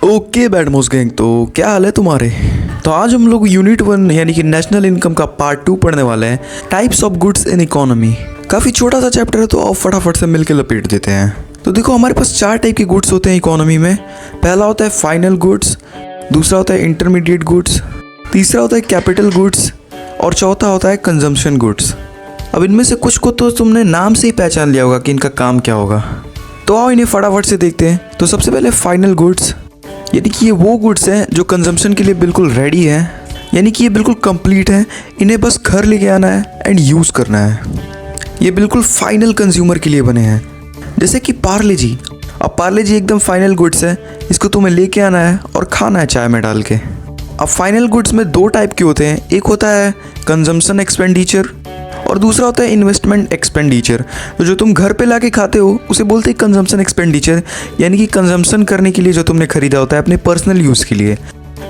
Okay bad most gang, तो क्या हाल है तुम्हारे। तो आज हम लोग यूनिट 1 यानी कि नेशनल इनकम का पार्ट 2 पढ़ने वाले हैं, types of goods in economy. काफ़ी छोटा सा चैप्टर है तो आप फटाफट से मिलके लपेट देते हैं। तो देखो, हमारे पास 4 टाइप के गुड्स होते हैं इकोनॉमी में। पहला होता है फाइनल गुड्स, दूसरा होता है इंटरमीडिएट गुड्स, तीसरा होता है कैपिटल गुड्स और चौथा होता है कंजम्पशन गुड्स। अब इनमें से कुछ को तो तुमने नाम से ही पहचान लिया होगा कि इनका काम क्या होगा। तो आओ इन्हें फटाफट से देखते हैं। तो सबसे पहले फाइनल गुड्स, यानी कि ये वो गुड्स हैं जो कंजम्पशन के लिए बिल्कुल रेडी हैं, यानी कि ये बिल्कुल कंप्लीट हैं, इन्हें बस घर लेके आना है एंड यूज़ करना है। ये बिल्कुल फाइनल कंज्यूमर के लिए बने हैं। जैसे कि पार्ले जी। अब पार्ले जी एकदम फाइनल गुड्स है, इसको तुम्हें लेके आना है और खाना है चाय में डाल के। अब फाइनल गुड्स में 2 टाइप के होते हैं, एक होता है कंजम्पशन एक्सपेंडिचर और दूसरा होता है इन्वेस्टमेंट एक्सपेंडिचर। तो जो तुम घर पे लाके खाते हो उसे बोलते हैं कंजम्पशन एक्सपेंडिचर, यानी कि कंजम्पशन करने के लिए जो तुमने खरीदा होता है अपने पर्सनल यूज़ के लिए।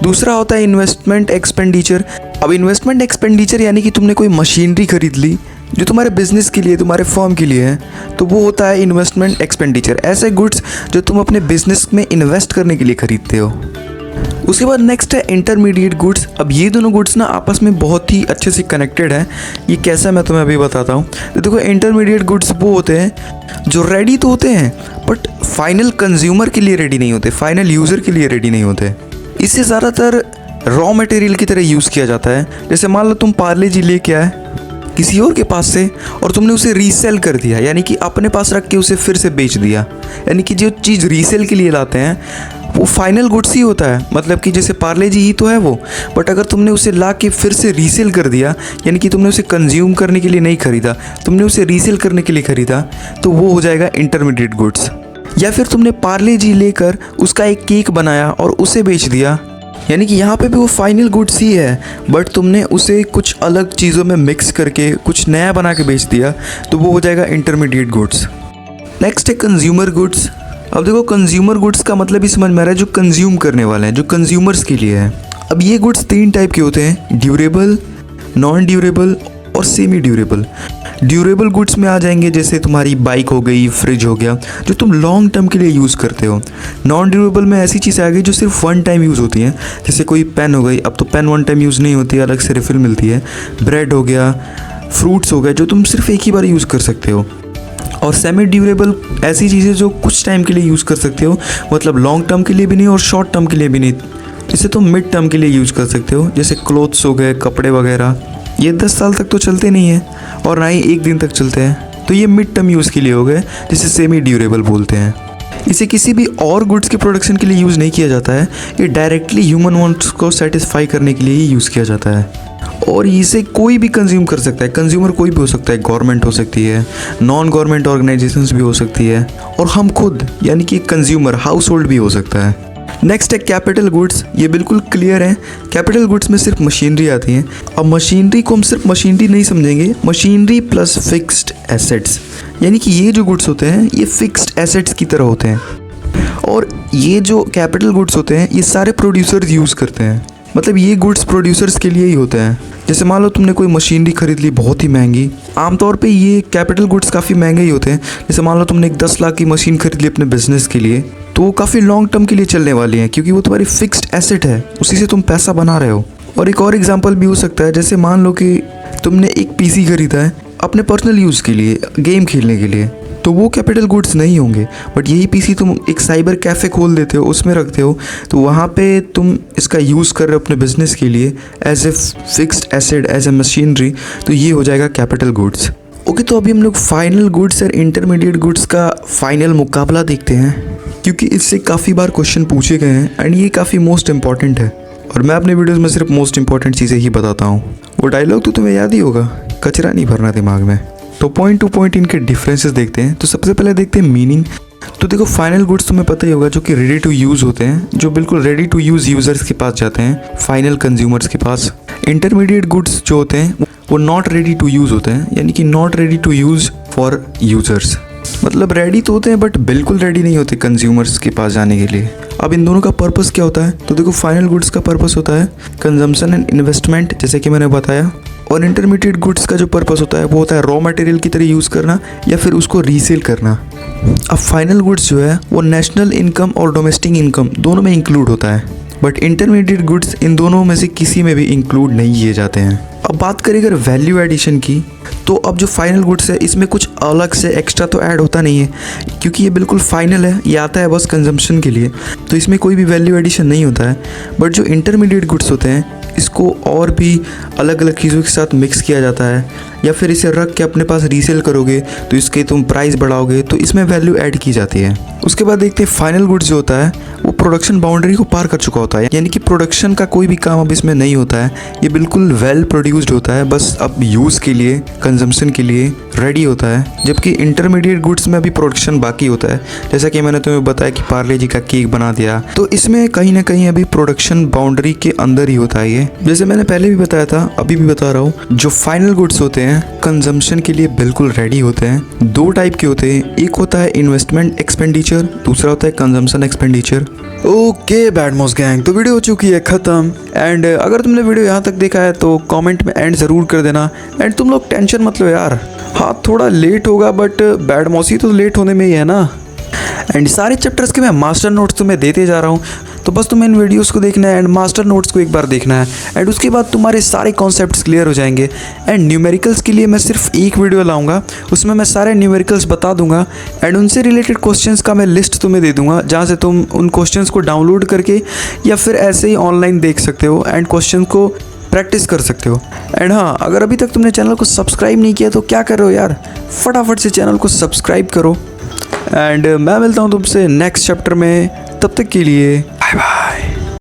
दूसरा होता है इन्वेस्टमेंट एक्सपेंडिचर। अब इन्वेस्टमेंट एक्सपेंडिचर यानी कि तुमने कोई मशीनरी खरीद ली जो तुम्हारे बिजनेस के लिए, तुम्हारे फर्म के लिए है, तो वो होता है इन्वेस्टमेंट एक्सपेंडिचर। ऐसे गुड्स जो तुम अपने बिजनेस में इन्वेस्ट करने के लिए खरीदते हो। उसके बाद नेक्स्ट है इंटरमीडिएट गुड्स। अब ये दोनों गुड्स ना आपस में बहुत ही अच्छे से कनेक्टेड है। ये कैसा मैं तुम्हें अभी बताता हूँ। तो देखो, इंटरमीडिएट गुड्स वो होते हैं जो रेडी तो होते हैं बट फाइनल कंज्यूमर के लिए रेडी नहीं होते, फाइनल यूज़र के लिए रेडी नहीं होते। इसे ज़्यादातर रॉ मटेरियल की तरह यूज़ किया जाता है। जैसे मान लो तुम पार्ले जी लेके आए किसी और के पास से और तुमने उसे रीसेल कर दिया, यानी कि अपने पास रख के उसे फिर से बेच दिया। यानी कि जो चीज़ रीसेल के लिए लाते हैं वो फाइनल गुड्स ही होता है। मतलब कि जैसे पार्ले जी ही तो है वो, बट अगर तुमने उसे ला के फिर से रीसेल कर दिया, यानी कि तुमने उसे कंज्यूम करने के लिए नहीं खरीदा, तुमने उसे रीसेल करने के लिए खरीदा, तो वो हो जाएगा इंटरमीडिएट गुड्स। या फिर तुमने पार्ले जी लेकर उसका एक केक बनाया और उसे बेच दिया, यानी कि यहाँ पे भी वो फाइनल गुड्स ही है बट तुमने उसे कुछ अलग चीज़ों में मिक्स करके कुछ नया बना के बेच दिया, तो वो हो जाएगा इंटरमीडिएट गुड्स। नेक्स्ट है कंज्यूमर गुड्स। अब देखो, कंज्यूमर गुड्स का मतलब ही समझ में आ रहा है, जो कंज्यूम करने वाले हैं, जो कंज्यूमर्स के लिए है। अब ये गुड्स 3 टाइप के होते हैं, ड्यूरेबल, नॉन ड्यूरेबल और सेमी ड्यूरेबल। ड्यूरेबल गुड्स में आ जाएंगे जैसे तुम्हारी बाइक हो गई, फ्रिज हो गया, जो तुम लॉन्ग टर्म के लिए यूज़ करते हो। नॉन ड्यूरेबल में ऐसी चीज़ें आ गई जो सिर्फ 1 टाइम यूज़ होती हैं, जैसे कोई पेन हो गई। अब तो पेन 1 टाइम यूज़ नहीं होती है, अलग से रिफ़िल मिलती है। ब्रेड हो गया, फ्रूट्स हो गए, जो तुम सिर्फ एक ही बार यूज़ कर सकते हो। और सेमी ड्यूरेबल ऐसी चीज़ें जो कुछ टाइम के लिए यूज़ कर सकते हो, मतलब लॉन्ग टर्म के लिए भी नहीं और शॉर्ट टर्म के लिए भी नहीं, जिसे तुम मिड टर्म के लिए यूज़ कर सकते हो। जैसे क्लोथ्स हो गए, कपड़े वगैरह, ये 10 साल तक तो चलते नहीं हैं और ना ही 1 दिन तक चलते हैं, तो ये मिड टर्म यूज़ के लिए हो गए, जिसे सेमी ड्यूरेबल बोलते हैं। इसे किसी भी और गुड्स के प्रोडक्शन के लिए यूज़ नहीं किया जाता है, ये डायरेक्टली ह्यूमन वांट्स को सेटिस्फाई करने के लिए ही यूज़ किया जाता है। और इसे कोई भी कंज्यूम कर सकता है, कंज्यूमर कोई भी हो सकता है, गवर्नमेंट हो सकती है, नॉन गवर्नमेंट ऑर्गेनाइजेशंस भी हो सकती है, और हम खुद यानी कि कंज्यूमर, हाउस होल्ड भी हो सकता है। नेक्स्ट है कैपिटल गुड्स। ये बिल्कुल क्लियर है, कैपिटल गुड्स में सिर्फ मशीनरी आती है। अब मशीनरी को हम सिर्फ मशीनरी नहीं समझेंगे, मशीनरी प्लस फिक्स्ड एसेट्स, यानी कि ये जो गुड्स होते हैं ये फिक्स्ड एसेट्स की तरह होते हैं। और ये जो कैपिटल गुड्स होते हैं ये सारे प्रोड्यूसर्स यूज़ करते हैं, मतलब ये गुड्स प्रोड्यूसर्स के लिए ही होते हैं। जैसे मान लो तुमने कोई मशीनरी खरीद ली बहुत ही महंगी, आमतौर पे ये कैपिटल गुड्स काफ़ी महंगे ही होते हैं। जैसे मान लो तुमने एक 10 लाख की मशीन खरीद ली अपने बिजनेस के लिए, तो वो काफ़ी लॉन्ग टर्म के लिए चलने वाली है, क्योंकि वो तुम्हारी फिक्स्ड एसेट है, उसी से तुम पैसा बना रहे हो। और एक और एग्जाम्पल भी हो सकता है, जैसे मान लो कि तुमने एक PC खरीदा है अपने पर्सनल यूज़ के लिए, गेम खेलने के लिए, तो वो कैपिटल गुड्स नहीं होंगे। बट यही PC तुम एक साइबर कैफ़े खोल देते हो, उसमें रखते हो, तो वहाँ पे तुम इसका यूज़ कर रहे हो अपने बिजनेस के लिए as a fixed asset, as a machinery, तो ये हो जाएगा कैपिटल गुड्स। ओके, तो अभी हम लोग फाइनल गुड्स और इंटरमीडिएट गुड्स का फाइनल मुकाबला देखते हैं, क्योंकि इससे काफ़ी बार क्वेश्चन पूछे गए हैं एंड ये काफ़ी मोस्ट इंपॉर्टेंट है। और मैं अपने वीडियोज़ में सिर्फ मोस्ट इंपॉर्टेंट चीज़ें ही बताता हूँ। वो डायलॉग तो तुम्हें याद ही होगा, कचरा नहीं भरना दिमाग में। तो पॉइंट टू पॉइंट इनके डिफरेंसेस देखते हैं। तो सबसे पहले देखते हैं मीनिंग। तो देखो, फाइनल गुड्स तुम्हें पता ही होगा जो कि रेडी टू यूज़ होते हैं, जो बिल्कुल रेडी टू यूज़ यूज़र्स के पास जाते हैं, फाइनल कंज्यूमर्स के पास। इंटरमीडिएट गुड्स जो होते हैं वो नॉट रेडी टू यूज़ होते हैं, यानी कि not ready to use for users, मतलब रेडी तो होते हैं बट बिल्कुल रेडी नहीं होते कंज्यूमर्स के पास जाने के लिए। अब इन दोनों का पर्पस क्या होता है? तो देखो, फाइनल गुड्स का पर्पस होता है कंजम्पशन एंड इन्वेस्टमेंट, जैसे कि मैंने बताया, और इंटरमीडिएट गुड्स का जो पर्पस होता है वो होता है रॉ मटेरियल की तरह यूज़ करना या फिर उसको रीसेल करना। अब फाइनल गुड्स जो है वो नेशनल इनकम और डोमेस्टिक इनकम दोनों में इंक्लूड होता है, बट इंटरमीडिएट गुड्स इन दोनों में से किसी में भी इंक्लूड नहीं किए जाते हैं। अब बात करें अगर वैल्यू एडिशन की, तो अब जो फाइनल गुड्स है इसमें कुछ अलग से एक्स्ट्रा तो ऐड होता नहीं है, क्योंकि ये बिल्कुल फाइनल है, ये आता है बस कंजम्पशन के लिए, तो इसमें कोई भी वैल्यू एडिशन नहीं होता है। बट जो इंटरमीडिएट गुड्स होते हैं इसको और भी अलग अलग चीज़ों के साथ मिक्स किया जाता है, या फिर इसे रख के अपने पास रीसेल करोगे तो इसके तुम प्राइस बढ़ाओगे, तो इसमें वैल्यू ऐड की जाती है। उसके बाद देखते हैं फाइनल गुड्स जो होता है वो प्रोडक्शन बाउंड्री को पार कर चुका होता है, यानी कि प्रोडक्शन का कोई भी काम अब इसमें नहीं होता है, ये बिल्कुल वेल प्रोड्यूस्ड होता है, बस अब यूज़ के लिए, कंजम्पशन के लिए रेडी होता है। जबकि इंटरमीडिएट गुड्स में अभी प्रोडक्शन बाकी होता है, जैसा कि मैंने तुम्हें बताया कि पार्ले जी का केक बना दिया, तो इसमें कहीं ना कहीं अभी प्रोडक्शन बाउंड्री के अंदर ही होता है ये। जैसे मैंने पहले भी बताया था, अभी भी बता रहा हूँ, जो फाइनल गुड्स होते हैं कंजम्पशन के लिए बिल्कुल रेडी होते हैं। दो टाइप के होते हैं, एक होता है इन्वेस्टमेंट एक्सपेंडिचर, दूसरा होता है कंजम्पशन एक्सपेंडिचर। ओके बैडमॉस गैंग, तो वीडियो हो चुकी है ख़त्म। एंड अगर तुमने वीडियो यहाँ तक देखा है तो कमेंट में एंड ज़रूर कर देना। एंड तुम लोग टेंशन मत लो यार, हाँ थोड़ा लेट होगा बट बैडमॉस ही तो लेट होने में ही है ना। एंड सारे चैप्टर्स के मैं मास्टर नोट्स तुम्हें देते जा रहा हूँ, तो बस तुम्हें इन वीडियोस को देखना है एंड मास्टर नोट्स को एक बार देखना है, एंड उसके बाद तुम्हारे सारे कॉन्सेप्ट्स क्लियर हो जाएंगे। एंड न्यूमेरिकल्स के लिए मैं सिर्फ एक वीडियो लाऊंगा, उसमें मैं सारे न्यूमेरिकल्स बता दूंगा एंड उनसे रिलेटेड क्वेश्चंस का मैं लिस्ट तुम्हें दे दूंगा, जहाँ से तुम उन क्वेश्चंस को डाउनलोड करके या फिर ऐसे ही ऑनलाइन देख सकते हो एंड क्वेश्चन को प्रैक्टिस कर सकते हो। एंड हाँ, अगर अभी तक तुमने चैनल को सब्सक्राइब नहीं किया तो क्या कर रहे हो यार, फटाफट से चैनल को सब्सक्राइब करो। एंड मैं मिलता हूँ तुमसे नेक्स्ट चैप्टर में, तब तक के लिए